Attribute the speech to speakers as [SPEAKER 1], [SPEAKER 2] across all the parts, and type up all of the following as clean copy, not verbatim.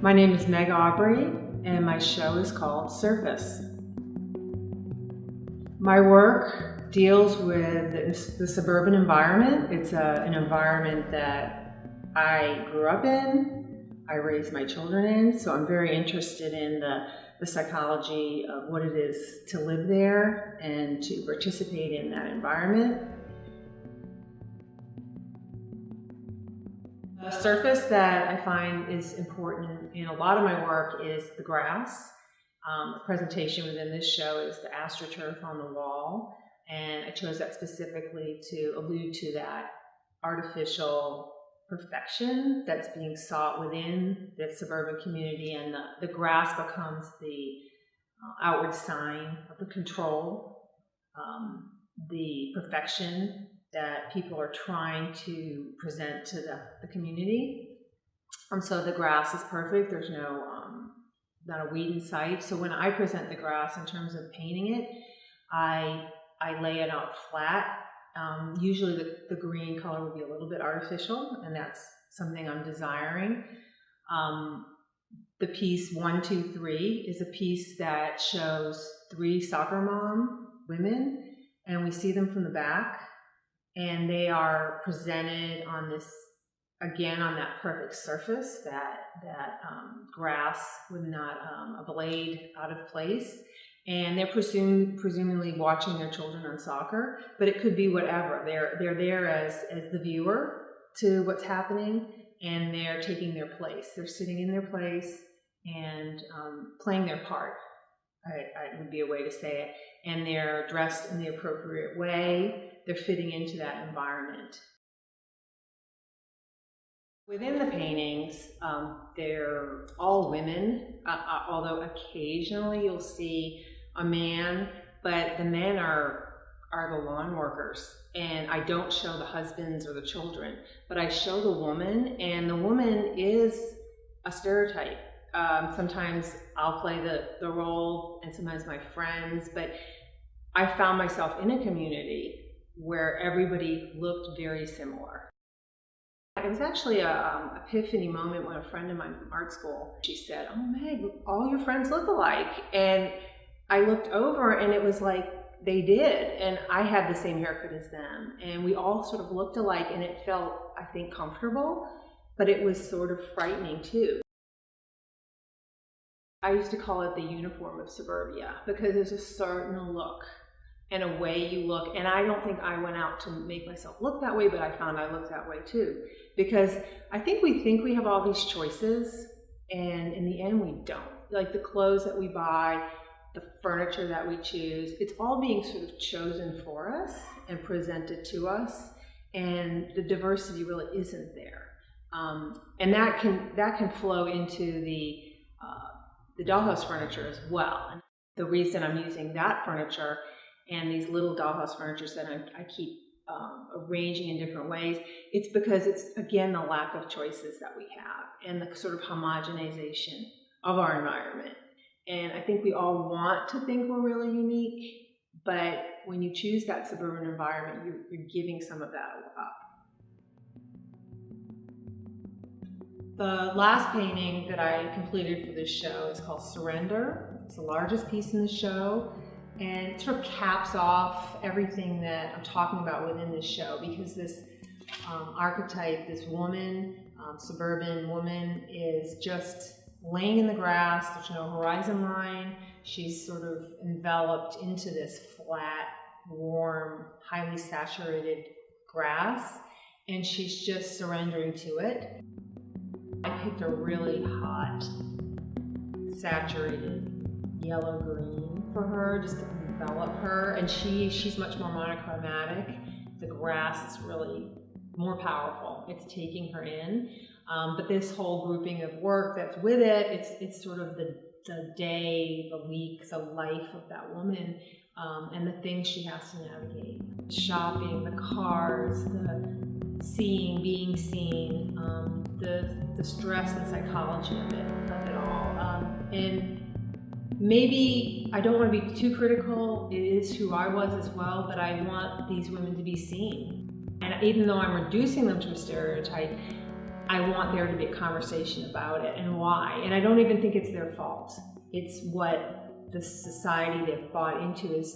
[SPEAKER 1] My name is Meg Aubrey, and my show is called Surface. My work deals with the suburban environment. It's an environment that I grew up in, I raised my children in, so I'm very interested in the psychology of what it is to live there and to participate in that environment. The surface that I find is important in a lot of my work is the grass. The presentation within this show is the astroturf on the wall, and I chose that specifically to allude to that artificial perfection that's being sought within the suburban community, and the grass becomes the outward sign of the control, the perfection that people are trying to present to the community. So the grass is perfect. There's not a weed in sight. So when I present the grass in terms of painting it, I lay it out flat. Usually the green color would be a little bit artificial, and that's something I'm desiring. The piece 1, 2, 3 is a piece that shows 3 soccer mom women, and we see them from the back. And they are presented on this, again, on that perfect surface, that grass with not a blade out of place. And they're presumably watching their children on soccer, but it could be whatever. They're there as the viewer to what's happening, and they're taking their place. They're sitting in their place and playing their part, I would be a way to say it. And they're dressed in the appropriate way. They're fitting into that environment. Within the paintings, they're all women, although occasionally you'll see a man, but the men are the lawn workers. And I don't show the husbands or the children, but I show the woman, and the woman is a stereotype. Sometimes I'll play the role, and sometimes my friends, but I found myself in a community where everybody looked very similar. It was actually a epiphany moment when a friend of mine from art school, she said, "Oh Meg, all your friends look alike." And I looked over, and it was like they did, and I had the same haircut as them, and we all sort of looked alike, and it felt, I think, comfortable, but it was sort of frightening too. I used to call it the uniform of suburbia, because there's a certain look and a way you look, and I don't think I went out to make myself look that way, but I found I looked that way too, because I think we have all these choices, and in the end we don't. Like the clothes that we buy, the furniture that we choose, it's all being sort of chosen for us and presented to us, and the diversity really isn't there. And that can flow into the dollhouse furniture as well. And the reason I'm using that furniture and these little dollhouse furnitures that I keep arranging in different ways, it's because it's, again, the lack of choices that we have and the sort of homogenization of our environment. And I think we all want to think we're really unique, but when you choose that suburban environment, you're giving some of that up. The last painting that I completed for this show is called Surrender. It's the largest piece in the show, and it sort of caps off everything that I'm talking about within this show, because this archetype, this woman, suburban woman, is just laying in the grass. There's no horizon line. She's sort of enveloped into this flat, warm, highly saturated grass, and she's just surrendering to it. I picked a really hot, saturated yellow-green for her, just to envelop her, and she's much more monochromatic. The grass is really more powerful. It's taking her in. But this whole grouping of work that's with it, it's sort of the day, the week, the life of that woman, and the things she has to navigate. Shopping, the cars, the seeing, being seen, the stress and psychology of it all. And maybe I don't want to be too critical. It is who I was as well, but I want these women to be seen. And even though I'm reducing them to a stereotype, I want there to be a conversation about it and why. And I don't even think it's their fault. It's what the society they've bought into is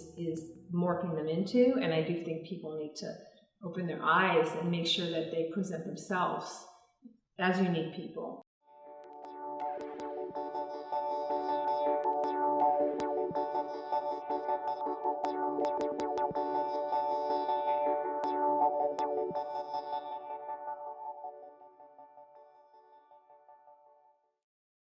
[SPEAKER 1] morphing them into. And I do think people need to open their eyes and make sure that they present themselves as unique people.